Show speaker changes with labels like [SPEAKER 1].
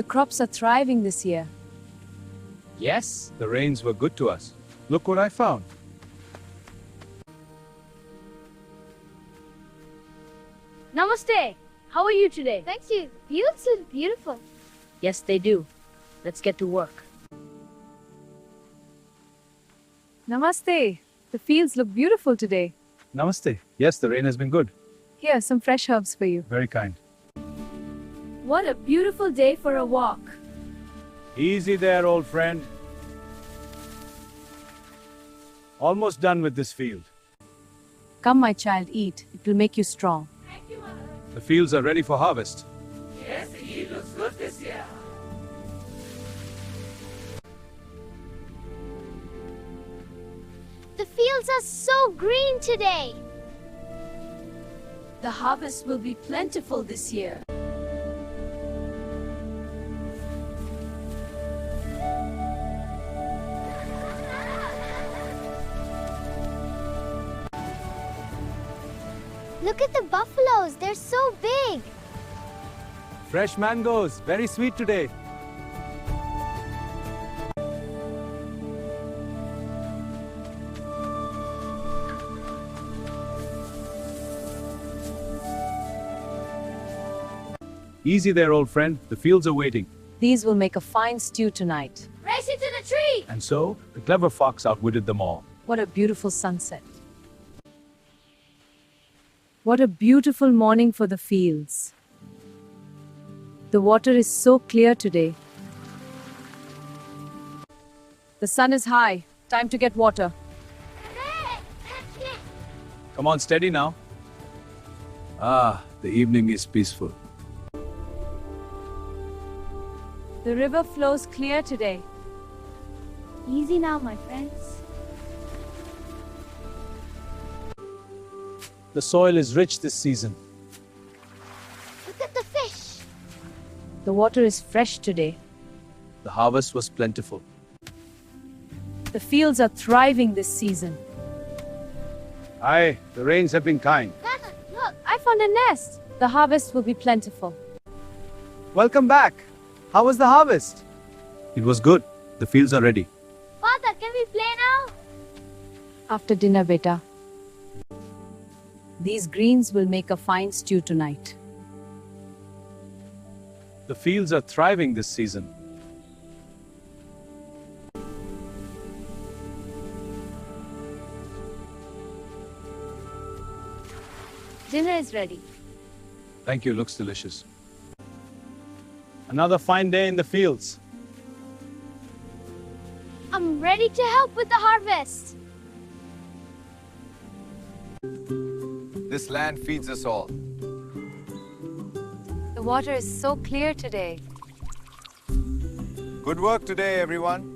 [SPEAKER 1] The crops are thriving this year.
[SPEAKER 2] Yes, the rains were good to us. Look what I found.
[SPEAKER 3] Namaste. How are you today? Thank you. Fields look beautiful.
[SPEAKER 1] Yes, they do. Let's get to work. Namaste. The fields look beautiful today.
[SPEAKER 2] Namaste. Yes, the rain has been good.
[SPEAKER 1] Here, some fresh herbs for you.
[SPEAKER 2] Very kind.
[SPEAKER 3] What a beautiful day for a walk.
[SPEAKER 2] Easy there, old friend. Almost done with this field.
[SPEAKER 1] Come, my child, eat. It will make you strong.
[SPEAKER 2] The fields are ready for harvest.
[SPEAKER 3] The fields are so green today.
[SPEAKER 1] The harvest will be plentiful this year.
[SPEAKER 3] Look at the buffaloes. They're so big.
[SPEAKER 2] Fresh mangoes, very sweet today. Easy there, old friend. The fields are waiting.
[SPEAKER 1] These will make a fine stew tonight.
[SPEAKER 3] Race it to the tree.
[SPEAKER 2] And so, the clever fox outwitted them all.
[SPEAKER 1] What a beautiful sunset. What a beautiful morning for the fields. The water is so clear today. The sun is high. Time to get water.
[SPEAKER 2] Come on, steady now. Ah, the evening is peaceful.
[SPEAKER 1] The river flows clear today.
[SPEAKER 3] Easy now, my friends.
[SPEAKER 2] The soil is rich this season.
[SPEAKER 3] Look at the fish.
[SPEAKER 1] The water is fresh today.
[SPEAKER 2] The harvest was plentiful.
[SPEAKER 1] The fields are thriving this season.
[SPEAKER 2] Aye, the rains have been kind.
[SPEAKER 3] Nana, look.
[SPEAKER 1] I found a nest. The harvest will be plentiful.
[SPEAKER 2] Welcome back. How was the harvest? It was good. The fields are ready.
[SPEAKER 3] Father, can we play now?
[SPEAKER 1] After dinner, beta. These greens will make a fine stew tonight.
[SPEAKER 2] The fields are thriving this season.
[SPEAKER 3] Dinner is ready.
[SPEAKER 2] Thank you, looks delicious. Another fine day in the fields.
[SPEAKER 3] I'm ready to help with the harvest.
[SPEAKER 4] This land feeds us all.
[SPEAKER 1] The water is so clear today.
[SPEAKER 4] Good work today, everyone.